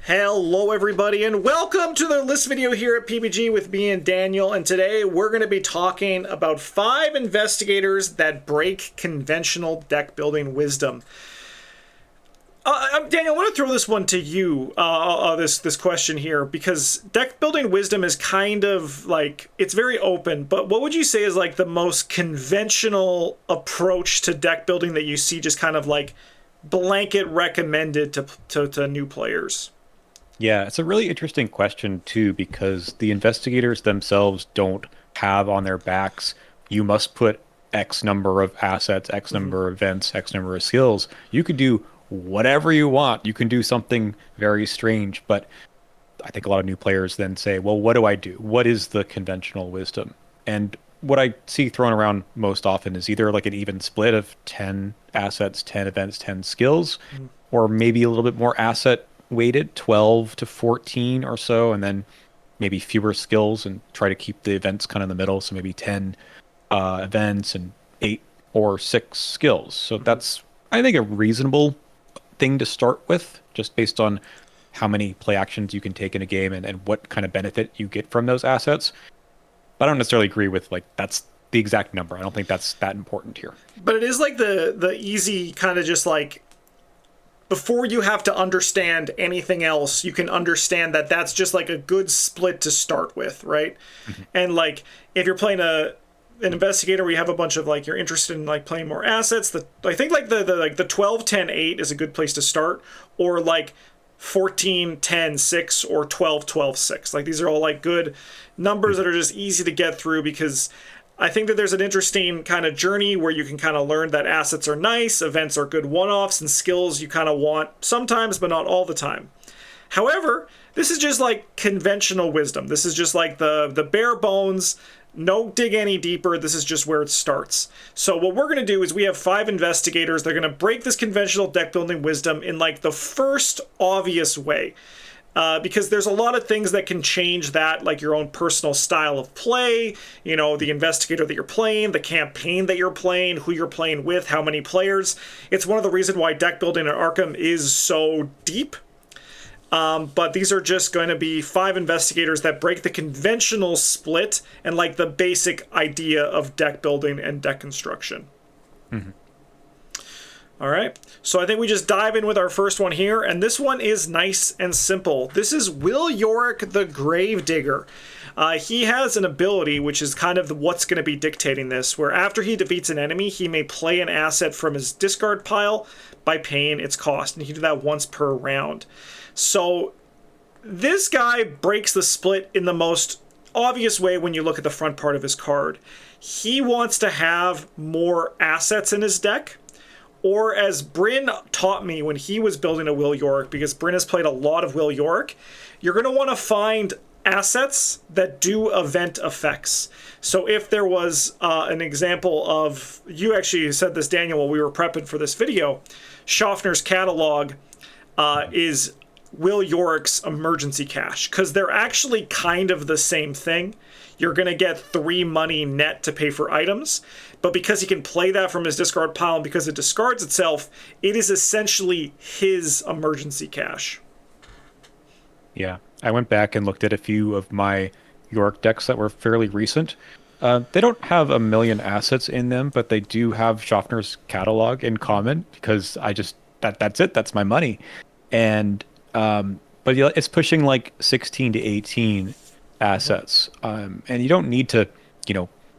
Hello everybody and welcome to the list video here at PBG with me and Daniel, and today we're going to be talking about 5 investigators that break conventional deck building wisdom. Daniel, I want to throw this one to you, this question here, because deck building wisdom is kind of like, it's very open, but what would you say is like the most conventional approach to deck building that you see just kind of like blanket recommended to new players? Yeah, it's a really interesting question too, because the investigators themselves don't have on their backs, you must put X number of assets, X number of events, X number of skills. You could do whatever you want. You can do something very strange, but I think a lot of new players then say, well, what do I do? What is the conventional wisdom? And what I see thrown around most often is either like an even split of 10 assets, 10 events, 10 skills, or maybe a little bit more asset weighted, 12 to 14 or so, and then maybe fewer skills and try to keep the events kind of in the middle. So maybe 10 events and 8 or 6 skills. So that's, I think, a reasonable thing to start with, just based on how many play actions you can take in a game and what kind of benefit you get from those assets. But I don't necessarily agree with like that's the exact number. I don't think that's that important here. But it is like the easy kind of just like, before you have to understand anything else, you can understand that that's just like a good split to start with, right? And like if you're playing an investigator where you have a bunch of like, you're interested in like playing more assets, I think like the 12 10 8 is a good place to start, or like 14 10 6 or 12 12 6. Like these are all like good numbers that are just easy to get through, because I think that there's an interesting kind of journey where you can kind of learn that assets are nice, events are good one-offs, and skills you kind of want sometimes, but not all the time. However, this is just like conventional wisdom. This is just like the bare bones. No dig any deeper. This is just where it starts. So what we're going to do is we have 5 investigators. They're going to break this conventional deck building wisdom in like the first obvious way. Because there's a lot of things that can change that, like your own personal style of play, you know, the investigator that you're playing, the campaign that you're playing, who you're playing with, how many players. It's one of the reasons why deck building in Arkham is so deep. But these are just going to be 5 investigators that break the conventional split and like the basic idea of deck building and deck construction. All right, so I think we just dive in with our first one here, and this one is nice and simple. This is Will Yorick the Gravedigger. He has an ability, which is kind of what's going to be dictating this, where after he defeats an enemy, he may play an asset from his discard pile by paying its cost, and he can do that once per round. So this guy breaks the split in the most obvious way when you look at the front part of his card. He wants to have more assets in his deck. Or as Bryn taught me when he was building a Will Yorick, because Bryn has played a lot of Will Yorick, you're going to want to find assets that do event effects. So if there was an example of, you actually said this, Daniel, while we were prepping for this video, Schaffner's catalog is Will Yorick's emergency cash, because they're actually kind of the same thing. You're going to get 3 money net to pay for items, but because he can play that from his discard pile and because it discards itself, it is essentially his emergency cash. Yeah, I went back and looked at a few of my Yorick decks that were fairly recent. They don't have a million assets in them, but they do have Schaffner's catalog in common, because I just, that's it, that's my money. And but yeah, it's pushing like 16 to 18 assets, and you don't need to,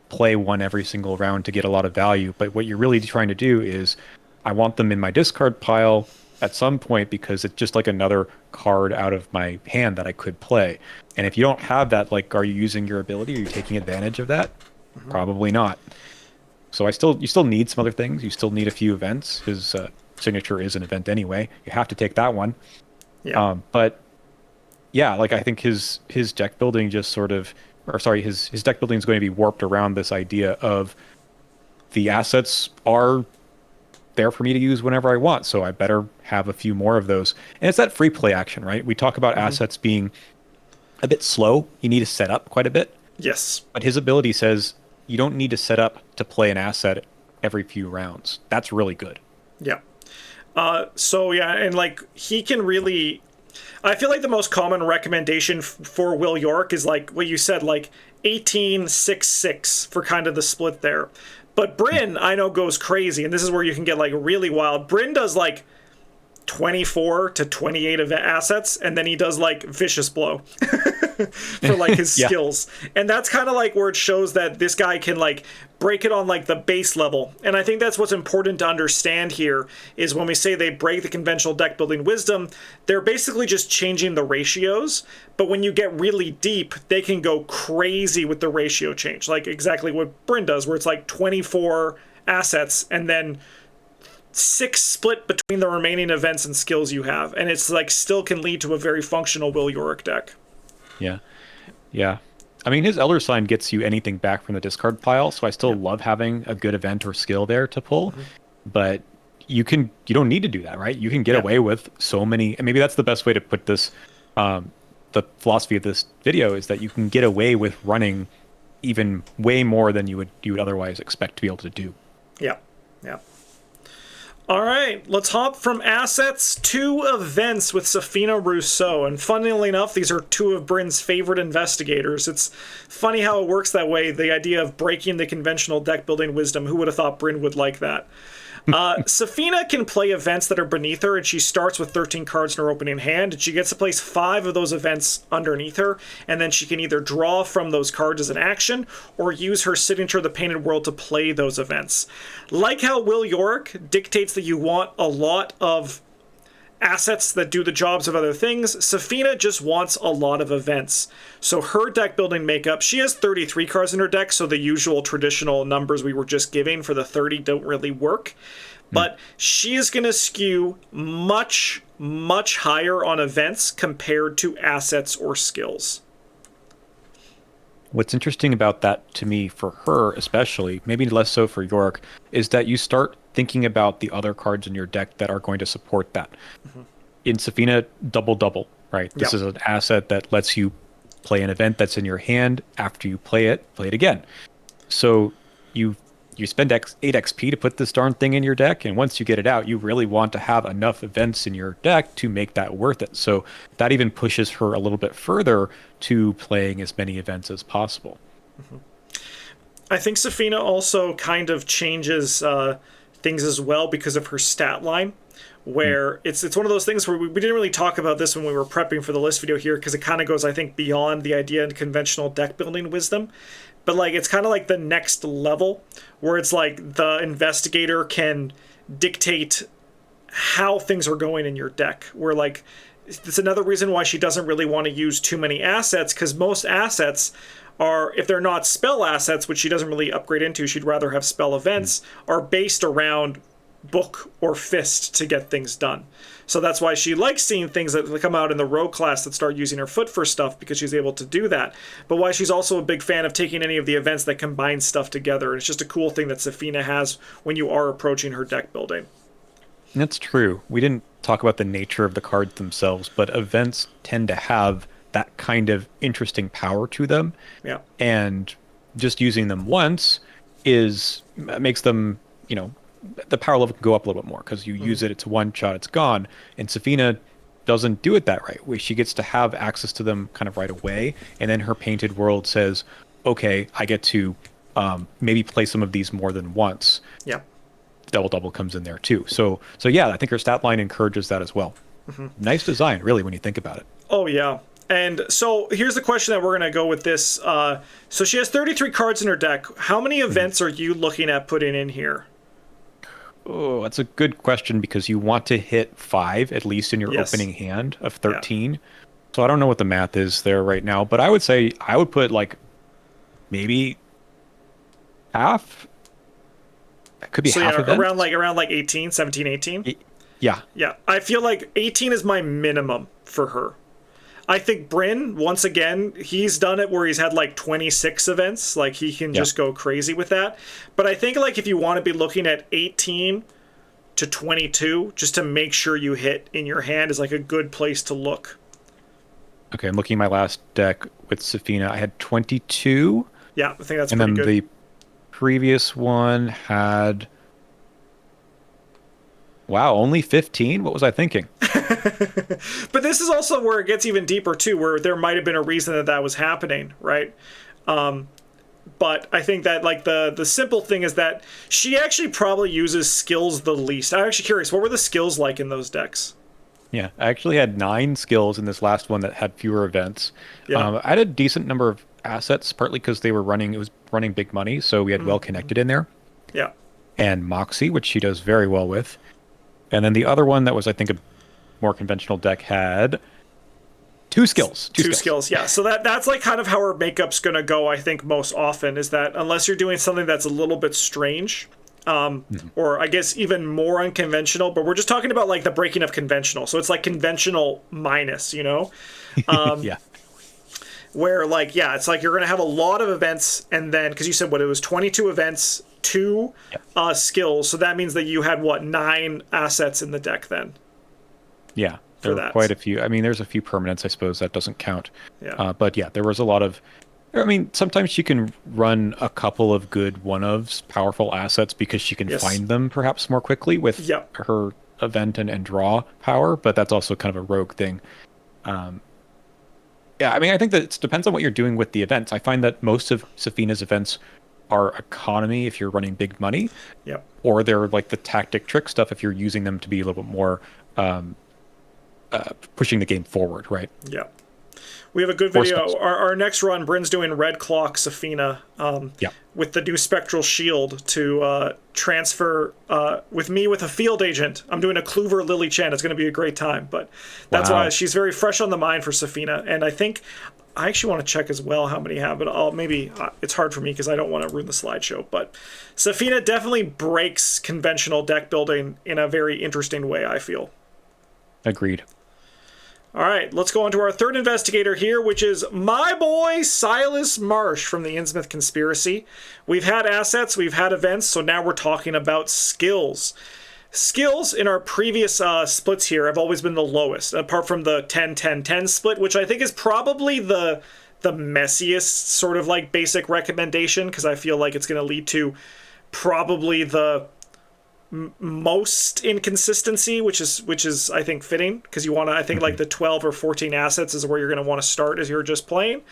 play one every single round to get a lot of value. But what you're really trying to do is, I want them in my discard pile at some point, because it's just like another card out of my hand that I could play. And if you don't have that, like, are you using your ability? Are you taking advantage of that? Probably not. So you still need some other things. You still need a few events. His signature is an event anyway. You have to take that one. Yeah. But yeah, like I think his deck building just sort of, or sorry, his deck building is going to be warped around this idea of the assets are there for me to use whenever I want, so I better have a few more of those. And it's that free play action, right? We talk about assets being a bit slow. You need to set up quite a bit. Yes. But his ability says you don't need to set up to play an asset every few rounds. That's really good. Yeah. So yeah, and like he can really I feel like the most common recommendation for Will Yorick is like what you said, like 18-6-6 for kind of the split there. But Bryn, I know, goes crazy, and this is where you can get like really wild. Bryn does like 24 to 28 of assets, and then he does like Vicious Blow for like his skills. And that's kind of like where it shows that this guy can like break it on like the base level. And I think that's what's important to understand here is when we say they break the conventional deck building wisdom, they're basically just changing the ratios. But when you get really deep, they can go crazy with the ratio change, like exactly what Bryn does, where it's like 24 assets and then 6 split between the remaining events and skills you have, and it's like still can lead to a very functional Will Yorick deck. Yeah. I mean, his Elder Sign gets you anything back from the discard pile, so I still love having a good event or skill there to pull. But you don't need to do that, right? You can get away with so many, and maybe that's the best way to put this. The philosophy of this video is that you can get away with running even way more than you would otherwise expect to be able to do. Yeah. All right, let's hop from assets to events with Sefina Rousseau. And funnily enough, these are 2 of Bryn's favorite investigators. It's funny how it works that way, the idea of breaking the conventional deck building wisdom. Who would have thought Bryn would like that? Sefina can play events that are beneath her, and she starts with 13 cards in her opening hand, and she gets to place 5 of those events underneath her, and then she can either draw from those cards as an action, or use her signature, the Painted World, to play those events. Like how Will Yorick dictates that you want a lot of assets that do the jobs of other things, Sefina just wants a lot of events. So her deck building makeup, she has 33 cards in her deck, so the usual traditional numbers we were just giving for the 30 don't really work. But she is going to skew much, much higher on events compared to assets or skills. What's interesting about that to me, for her especially, maybe less so for Yorick, is that you start thinking about the other cards in your deck that are going to support that. In Sefina, double, right? This is an asset that lets you play an event that's in your hand. After you play it again. So you spend 8 XP to put this darn thing in your deck, and once you get it out, you really want to have enough events in your deck to make that worth it. So that even pushes her a little bit further to playing as many events as possible. I think Sefina also kind of changes things as well because of her stat line, where it's one of those things where we didn't really talk about this when we were prepping for the list video here, because it kind of goes, I think, beyond the idea of conventional deck building wisdom. But like it's kind of like the next level where it's like the investigator can dictate how things are going in your deck, where like it's another reason why she doesn't really want to use too many assets, because most assets are, if they're not spell assets, which she doesn't really upgrade into, she'd rather have spell events, are based around book or fist to get things done. So that's why she likes seeing things that come out in the rogue class that start using her foot for stuff, because she's able to do that. But why she's also a big fan of taking any of the events that combine stuff together. And it's just a cool thing that Sefina has when you are approaching her deck building. That's true. We didn't talk about the nature of the cards themselves, but events tend to have that kind of interesting power to them. Yeah. And just using them once makes them, the power level can go up a little bit more, because you use it, it's one shot, it's gone. And Sefina doesn't do it that right way. She gets to have access to them kind of right away, and then her Painted World says, okay, I get to maybe play some of these more than once. Yeah. Double comes in there too. So yeah, I think her stat line encourages that as well. Nice design, really, when you think about it. Oh yeah. And so here's the question that we're going to go with this. So she has 33 cards in her deck. How many events are you looking at putting in here? Oh, that's a good question, because you want to hit 5 at least in your opening hand of 13. Yeah. So I don't know what the math is there right now, but I would say I would put like maybe half. It could be half of it. Around like 18, 17, 18. Yeah. Yeah. I feel like 18 is my minimum for her. I think Bryn, once again, he's done it where he's had like 26 events. Like he can just go crazy with that. But I think like if you want to be looking at 18 to 22, just to make sure you hit in your hand, is like a good place to look. Okay, I'm looking at my last deck with Sefina. I had 22. Yeah, I think that's pretty good. And then the previous one had... Wow, only 15? What was I thinking? But this is also where it gets even deeper too, where there might have been a reason that that was happening, right? But I think that like the simple thing is that she actually probably uses skills the least. I'm actually curious, what were the skills like in those decks? Yeah, I actually had 9 skills in this last one that had fewer events. Yeah. I had a decent number of assets, partly because it was running big money, so we had well connected in there. Yeah. And Moxie, which she does very well with. And then the other one that was, I think, a more conventional deck had 2 skills. Two skills, yeah. So that's like kind of how her makeup's gonna go, I think, most often, is that unless you're doing something that's a little bit strange, or I guess even more unconventional, but we're just talking about like the breaking of conventional. So it's like conventional minus, you know? Yeah. Where like, yeah, it's like you're gonna have a lot of events, and then, because you said what, it was 22 events, 2 skills, so that means that you had what, 9 assets in the deck then? Yeah. There were quite a few. I mean, there's a few permanents, I suppose that doesn't count. Yeah. But yeah, there was a lot of. I mean, sometimes you can run a couple of good one-ofs, powerful assets, because she can find them perhaps more quickly with her event and draw power, but that's also kind of a rogue thing. Yeah, I mean, I think that it depends on what you're doing with the events. I find that most of Sefina's events are economy if you're running big money, or they're like the tactic trick stuff if you're using them to be a little bit more pushing the game forward, right? Yeah. We have a good video. Our next run, Bryn's doing Red Clock Sefina with the new Spectral Shield to transfer with me with a field agent. I'm doing a Kluver Lily Chen. It's going to be a great time, but that's why she's very fresh on the mind for Sefina. And I think I actually want to check as well how many have, but it's hard for me because I don't want to ruin the slideshow. But Sefina definitely breaks conventional deck building in a very interesting way, I feel. Agreed. All right, let's go on to our third investigator here, which is my boy Silas Marsh from the Innsmouth Conspiracy. We've had assets, we've had events, so now we're talking about skills. Skills in our previous splits here have always been the lowest, apart from the 10-10-10 split, which I think is probably the messiest sort of like basic recommendation, because I feel like it's going to lead to probably the most inconsistency, which is I think fitting, because you want to, I think like the 12 or 14 assets is where you're going to want to start as you're just playing.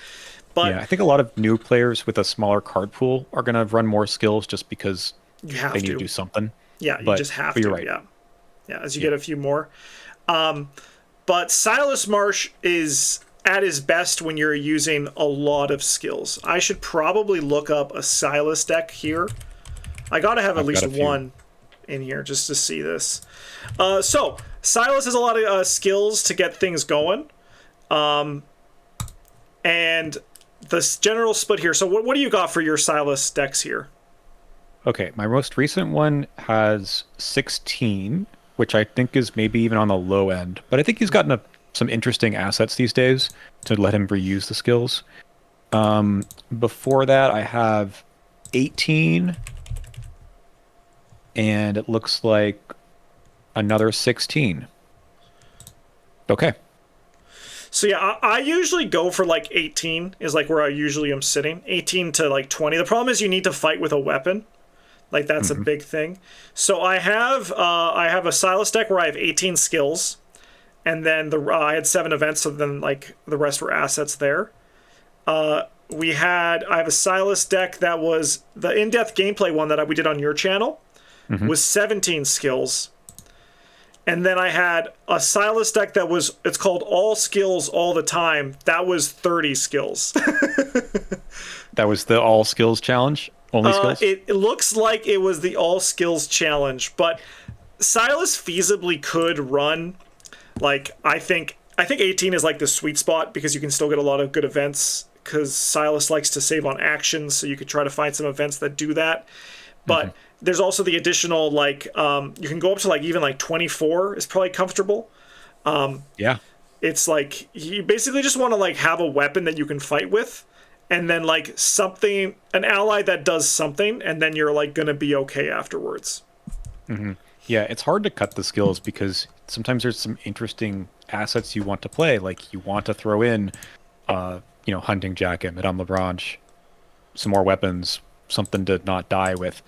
But yeah, I think a lot of new players with a smaller card pool are going to run more skills just because they need to do something. Yeah, you just have to. You're right. Yeah, as you get a few more. But Silas Marsh is at his best when you're using a lot of skills. I should probably look up a Silas deck here. I got to have at least one in here just to see this. So Silas has a lot of skills to get things going, and this general split here. So what do you got for your Silas decks here? Okay, my most recent one has 16, which I think is maybe even on the low end, but I think he's gotten some interesting assets these days to let him reuse the skills. Before that, I have 18. And it looks like another 16. Okay. So yeah, I usually go for like 18 is like where I usually am sitting. 18 to like 20. The problem is you need to fight with a weapon. Like that's a big thing. So I have a Silas deck where I have 18 skills, and then I had 7 events, so then like the rest were assets there. I have a Silas deck that was the in-depth gameplay one that we did on your channel. Was 17 skills. And then I had a Silas deck that it's called All Skills All the Time. That was 30 skills. That was the All Skills Challenge? Only skills? It looks like it was the All Skills Challenge, but Silas feasibly could run, like, I think 18 is like the sweet spot, because you can still get a lot of good events, because Silas likes to save on actions, so you could try to find some events that do that. But there's also the additional, like, you can go up to like even like 24 is probably comfortable. Yeah. It's like you basically just want to like have a weapon that you can fight with, and then like something, an ally that does something, and then you're like going to be okay afterwards. Yeah, it's hard to cut the skills because sometimes there's some interesting assets you want to play. Like you want to throw in, Hunting Jacket, Madame Lagrange, some more weapons, something to not die with.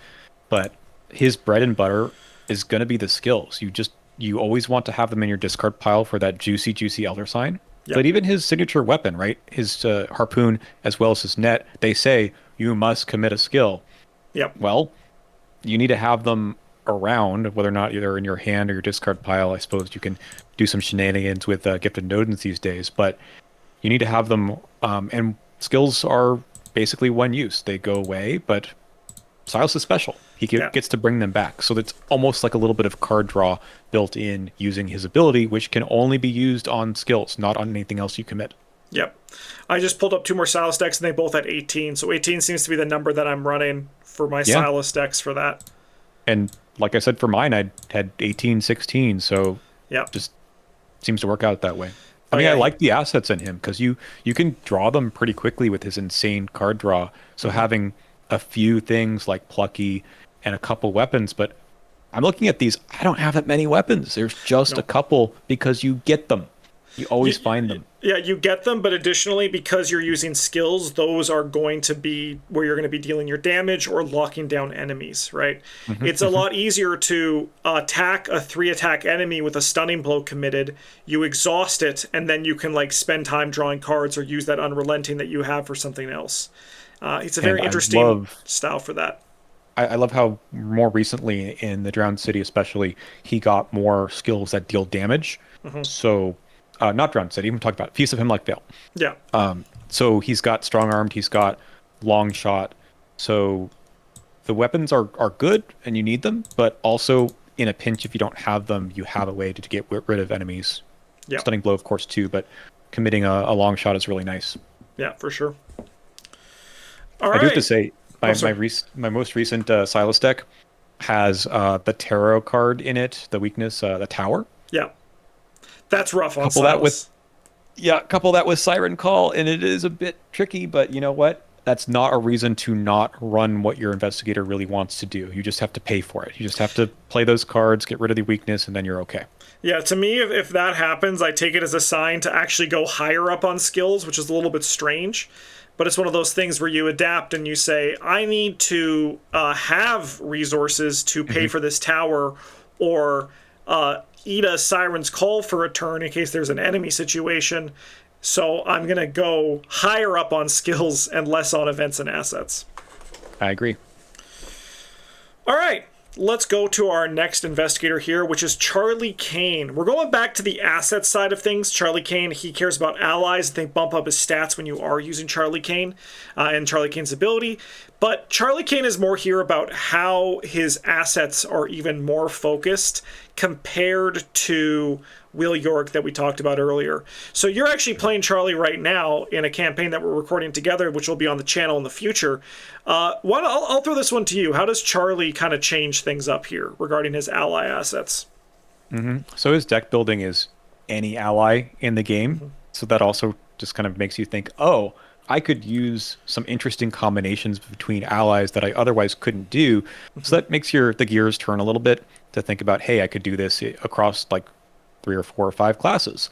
But his bread and butter is going to be the skills. You just you always want to have them in your discard pile for that juicy elder sign. Yep. But even his signature weapon, right? His harpoon as well as his net, they say you must commit a skill. Yep. Well, you need to have them around, whether or not they're in your hand or your discard pile. I suppose you can do some shenanigans with Gifted Nodens these days, but you need to have them. And skills are basically one use; they go away. But Silas is special; he gets to bring them back. So it's almost like a little bit of card draw built in using his ability, which can only be used on skills, not on anything else you commit. Yep. I just pulled up 2 more Silas decks, and they both had 18. So 18 seems to be the number that I'm running for my Silas decks for that. And like I said, for mine, I had 18, 16. So just seems to work out that way. I mean, I like the assets in him because you can draw them pretty quickly with his insane card draw. So having a few things like Plucky and a couple weapons, but I'm looking at these. I don't have that many weapons. There's just a couple because you get them. You always find them. Yeah, you get them, but additionally, because you're using skills, those are going to be where you're going to be dealing your damage or locking down enemies, right? It's a lot easier to attack a 3-attack enemy with a stunning blow committed. You exhaust it, and then you can like spend time drawing cards or use that unrelenting that you have for something else. It's a very interesting style for that. I love how more recently in the Drowned City especially, he got more skills that deal damage. So... not Drowned City, I'm talking about Feast of Hemlock Vale. Yeah. So he's got Strong Armed, he's got Long Shot. So the weapons are good and you need them, but also in a pinch, if you don't have them, you have a way to get rid of enemies. Yeah. Stunning Blow, of course, too, but committing a Long Shot is really nice. Yeah, for sure. All right. I do have to say, my most recent Silas deck has the Tarot card in it, the weakness, the Tower. Yeah. That's rough on Silas. Couple that with Siren Call, and it is a bit tricky, but you know what? That's not a reason to not run what your investigator really wants to do. You just have to pay for it. You just have to play those cards, get rid of the weakness, and then you're okay. Yeah, to me, if that happens, I take it as a sign to actually go higher up on skills, which is a little bit strange. But it's one of those things where you adapt and you say, I need to have resources to pay for this tower, or eat a Siren's Call for a turn in case there's an enemy situation. So I'm going to go higher up on skills and less on events and assets. I agree. All right. Let's go to our next investigator here, which is Charlie Kane. We're going back to the asset side of things. Charlie Kane, he cares about allies. They bump up his stats when you are using Charlie Kane and Charlie Kane's ability. But Charlie Kane is more here about how his assets are even more focused compared to Will Yorick that we talked about earlier. So you're actually playing Charlie right now in a campaign that we're recording together, which will be on the channel in the future. I'll throw this one to you. How does Charlie kind of change things up here regarding his ally assets? So his deck building is any ally in the game. So that also just kind of makes you think, oh, I could use some interesting combinations between allies that I otherwise couldn't do. So that makes the gears turn a little bit to think about, hey, I could do this across like 3 or 4 or 5 classes.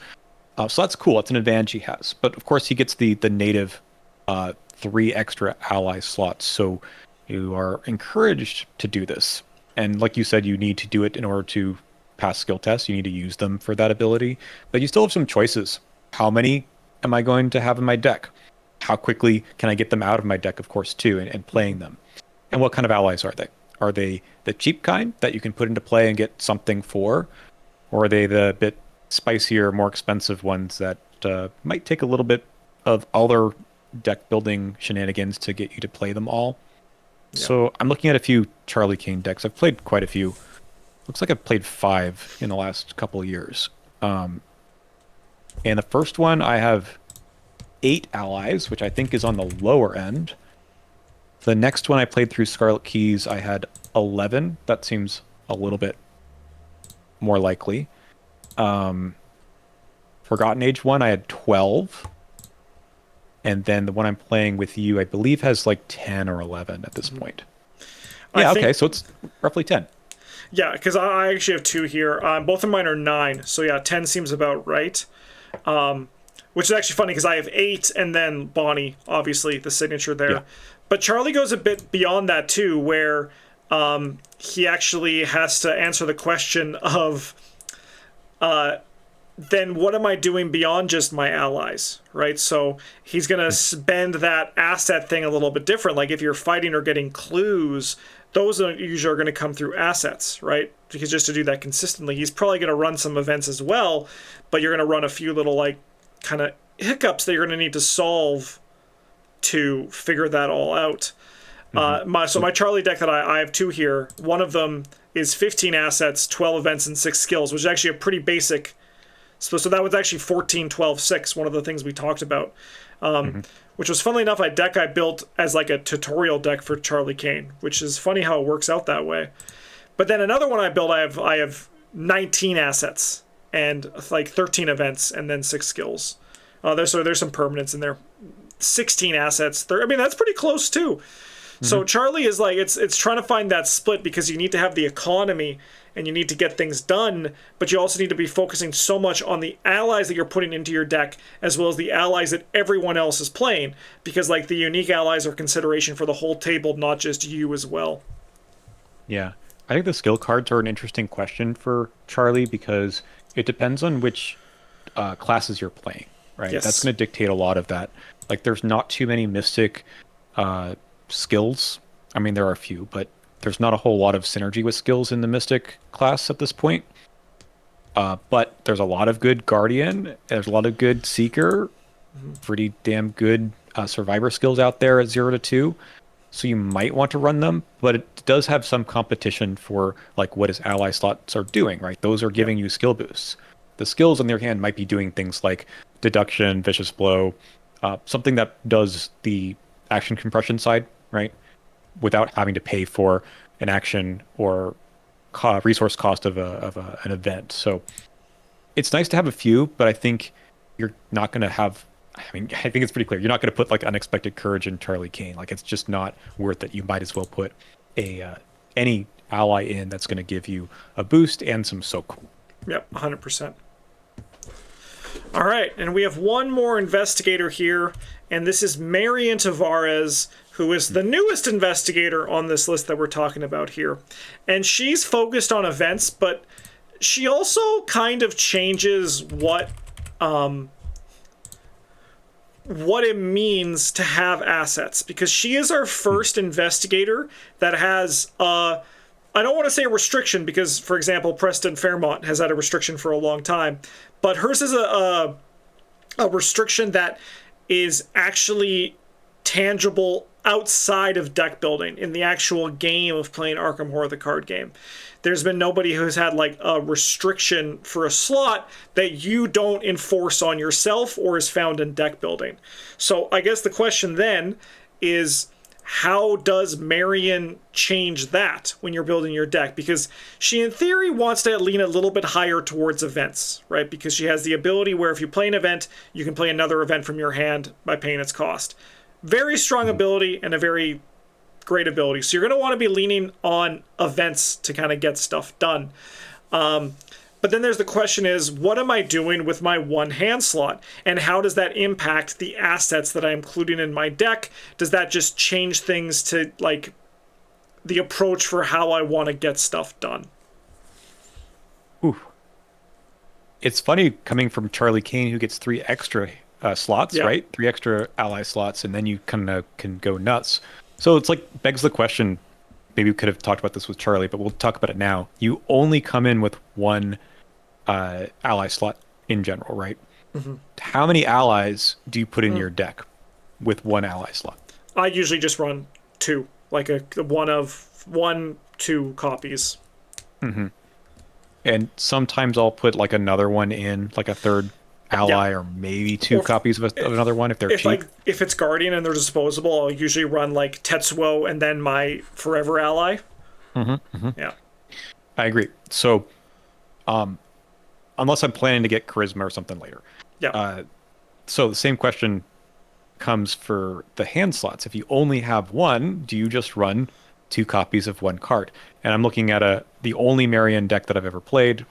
So that's cool. It's an advantage he has. But of course, he gets the native 3 extra ally slots. So you are encouraged to do this. And like you said, you need to do it in order to pass skill tests. You need to use them for that ability. But you still have some choices. How many am I going to have in my deck? How quickly can I get them out of my deck, of course, too, and playing them? And what kind of allies are they? Are they the cheap kind that you can put into play and get something for? Or are they the bit spicier, more expensive ones that might take a little bit of other deck building shenanigans to get you to play them all? Yeah. So I'm looking at a few Charlie Kane decks. I've played quite a few. Looks like I've played 5 in the last couple of years. And the first one, I have 8 allies, which I think is on the lower end. The next one I played through Scarlet Keys, I had 11. That seems a little bit more likely. Forgotten Age one, I had 12. And then the one I'm playing with you, I believe, has like 10 or 11 at this point. Yeah, okay, so it's roughly 10. Yeah, because I actually have 2 here. Both of mine are 9. So yeah, 10 seems about right. Which is actually funny because I have 8 and then Bonnie, obviously, the signature there. Yeah. But Charlie goes a bit beyond that too, where he actually has to answer the question of then what am I doing beyond just my allies, right? So he's going to spend that asset thing a little bit different. Like if you're fighting or getting clues, those are usually going to come through assets, right? Because just to do that consistently, he's probably going to run some events as well, but you're going to run a few little like kind of hiccups that you're going to need to solve to figure that all out. My Charlie deck that I have two here, one of them is 15 assets, 12 events, and 6 skills, which is actually a pretty basic. So that was actually 14, 12, 6, one of the things we talked about, which was, funnily enough, a deck I built as like a tutorial deck for Charlie Kane, which is funny how it works out that way. But then another one I built, I have 19 assets and like 13 events and then 6 skills. There's some permanents in there. 16 assets. I mean, that's pretty close too. So Charlie is like, it's trying to find that split because you need to have the economy and you need to get things done, but you also need to be focusing so much on the allies that you're putting into your deck as well as the allies that everyone else is playing, because like the unique allies are consideration for the whole table, not just you as well. Yeah. I think the skill cards are an interesting question for Charlie because it depends on which classes you're playing, right? Yes. That's going to dictate a lot of that. Like there's not too many mystic skills. I mean, there are a few, but there's not a whole lot of synergy with skills in the Mystic class at this point. But there's a lot of good Guardian. There's a lot of good Seeker. Pretty damn good Survivor skills out there at 0 to 2. So you might want to run them, but it does have some competition for like what his ally slots are doing, right? Those are giving you skill boosts. The skills on the other hand might be doing things like deduction, vicious blow, something that does the action compression side, right? Without having to pay for an action or resource cost of an event. So it's nice to have a few, but I think you're not going to have. I mean, I think it's pretty clear. You're not going to put like unexpected courage in Charlie Kane. Like it's just not worth it. You might as well put any ally in that's going to give you a boost and some soak. Yep, 100%. All right, and we have one more investigator here, and this is Marion Tavares, who is the newest investigator on this list that we're talking about here. And she's focused on events, but she also kind of changes what it means to have assets, because she is our first investigator that has I don't want to say a restriction, because, for example, Preston Fairmont has had a restriction for a long time, but hers is a restriction that is actually tangible outside of deck building in the actual game of playing Arkham Horror, the card game. There's been nobody who's had like a restriction for a slot that you don't enforce on yourself or is found in deck building. So I guess the question then is, how does Marion change that when you're building your deck? Because she, in theory, wants to lean a little bit higher towards events, right? Because she has the ability where if you play an event, you can play another event from your hand by paying its cost. Very strong ability and a very great ability. So you're going to want to be leaning on events to kind of get stuff done. But then there's the question is, what am I doing with my one hand slot? And how does that impact the assets that I'm including in my deck? Does that just change things to like the approach for how I want to get stuff done? Ooh. It's funny coming from Charlie Kane, who gets 3 extra slots, right? 3 extra ally slots, and then you kind of can go nuts. So it's like begs the question, maybe we could have talked about this with Charlie, but we'll talk about it now. You only come in with 1 ally slot in general, right? Mm-hmm. How many allies do you put in your deck with 1 ally slot? I usually just run 2, like a 2 copies. Mm-hmm. And sometimes I'll put like another one in, like a third ally, or maybe 2 copies of another one if they're cheap. If it's Guardian and they're disposable, I'll usually run like Tetsuo and then my forever ally. Mm-hmm, mm-hmm. Yeah, I agree. So, unless I'm planning to get charisma or something later. Yeah. So the same question comes for the hand slots. If you only have 1, do you just run 2 copies of 1 card? And I'm looking at the only Marion deck that I've ever played.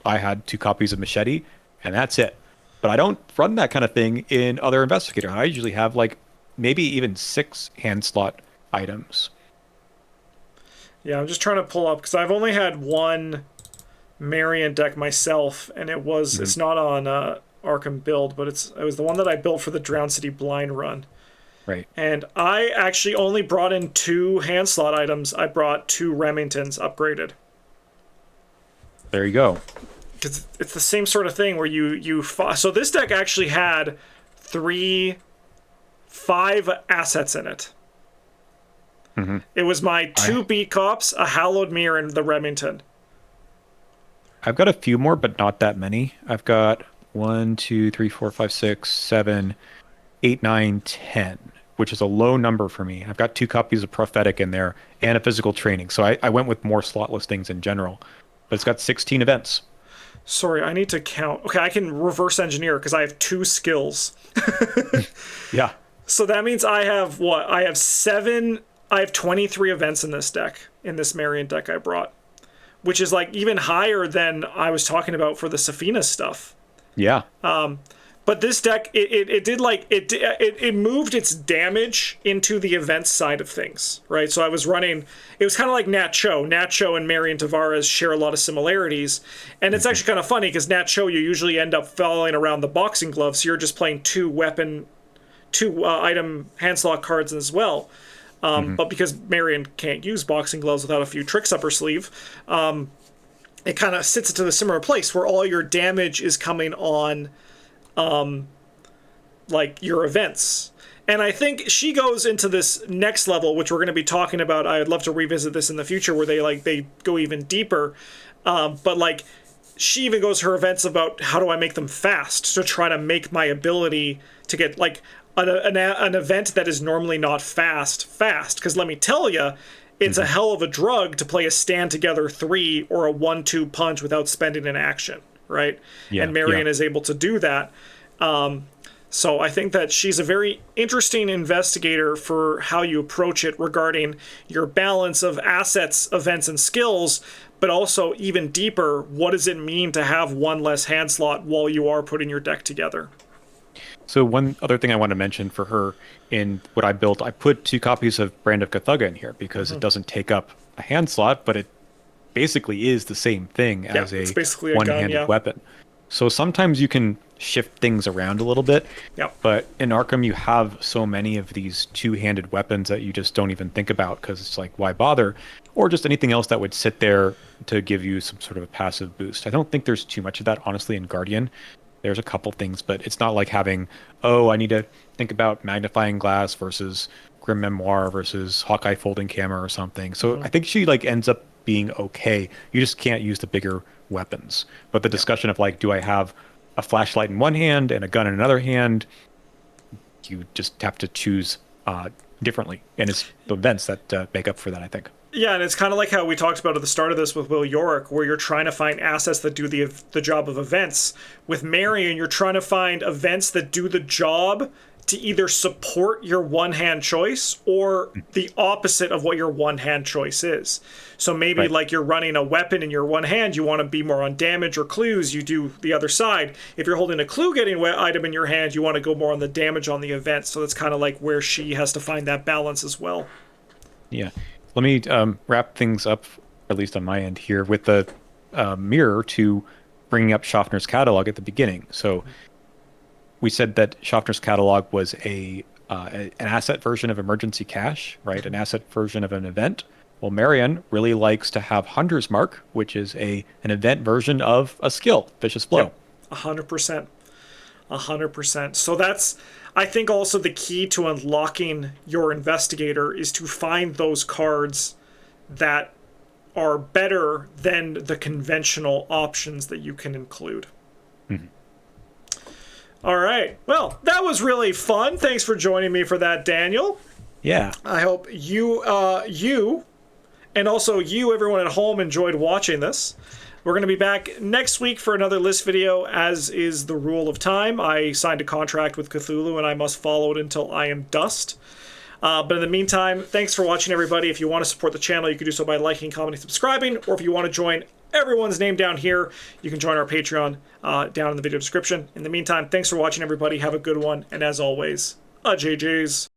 I had 2 copies of Machete, and that's it. But I don't run that kind of thing in other investigators. I usually have like maybe even 6 hand slot items. Yeah, I'm just trying to pull up because I've only had 1 Marion deck myself, and it's not on Arkham Build, but it was the one that I built for the Drowned City Blind run. Right. And I actually only brought in 2 hand slot items. I brought 2 Remingtons upgraded. There you go. Because it's the same sort of thing where so this deck actually had 5 assets in it. Mm-hmm. It was my 2 Beat Cops, a Hallowed Mirror, and the Remington. I've got a few more, but not that many. I've got 1, 2, 3, 4, 5, 6, 7, 8, 9, 10, which is a low number for me. I've got 2 copies of Prophetic in there and a physical training. So I went with more slot listings in general. But it's got 16 events. Sorry, I need to count. Okay, I can reverse engineer because I have 2 skills. Yeah. So that means I have what? I have 23 events in this deck, in this Marion deck I brought, which is like even higher than I was talking about for the Sefina stuff. Yeah. But this deck, it moved its damage into the events side of things, right? So I was running, it was kind of like Nat Cho. Nat Cho and Marion Tavares share a lot of similarities. And it's actually kind of funny because Nat Cho, you usually end up following around the boxing gloves. So you're just playing 2 item hand slot cards as well. But because Marion can't use boxing gloves without a few tricks up her sleeve, it kind of sits into the similar place where all your damage is coming on like your events. And I think she goes into this next level, which we're going to be talking about. I'd love to revisit this in the future where they go even deeper. But like she even goes her events about how do I make them fast to try to make my ability to get like an event that is normally not fast. Because let me tell you, it's a hell of a drug to play a stand together 3 or a 1-2 punch without spending an action, right? Yeah, and Marion is able to do that. So I think that she's a very interesting investigator for how you approach it regarding your balance of assets, events, and skills, but also even deeper, what does it mean to have 1 less hand slot while you are putting your deck together? So one other thing I want to mention for her in what I built, I put 2 copies of Brand of Cthulhu in here because it doesn't take up a hand slot, but it basically is the same thing as a one-handed weapon. So sometimes you can shift things around a little bit. Yep. But in Arkham, you have so many of these 2-handed weapons that you just don't even think about because it's like, why bother? Or just anything else that would sit there to give you some sort of a passive boost. I don't think there's too much of that, honestly, in Guardian. There's a couple things, but it's not like having, I need to think about magnifying glass versus Grim Memoir versus Hawkeye folding camera or something. So I think she like ends up being okay. You just can't use the bigger weapons. But the discussion of like, do I have a flashlight in one hand and a gun in another hand? You just have to choose differently. And it's the events that make up for that, I think. Yeah, and it's kind of like how we talked about at the start of this with Will Yorick, where you're trying to find assets that do the job of events. With Marion, you're trying to find events that do the job to either support your one-hand choice or the opposite of what your one-hand choice is. So maybe like you're running a weapon in your one hand, you want to be more on damage or clues, you do the other side. If you're holding a clue-getting item in your hand, you want to go more on the damage on the event. So that's kind of like where she has to find that balance as well. Yeah. Let me wrap things up, at least on my end here, with the mirror to bringing up Schaffner's catalog at the beginning. So we said that Schaffner's catalog was an asset version of emergency cash, right? An asset version of an event. Well, Marion really likes to have Hunter's Mark, which is an event version of a skill, Vicious Blow. 100%. 100%. So that's, I think, also the key to unlocking your investigator is to find those cards that are better than the conventional options that you can include. All right. Well, that was really fun. Thanks for joining me for that, Daniel. Yeah. I hope you and also you, everyone at home, enjoyed watching this. We're going to be back next week for another list video, as is the rule of time. I signed a contract with Cthulhu, and I must follow it until I am dust. But in the meantime, thanks for watching, everybody. If you want to support the channel, you can do so by liking, commenting, subscribing. Or if you want to join everyone's name down here, you can join our Patreon down in the video description. In the meantime, thanks for watching, everybody. Have a good one. And as always, JJ's.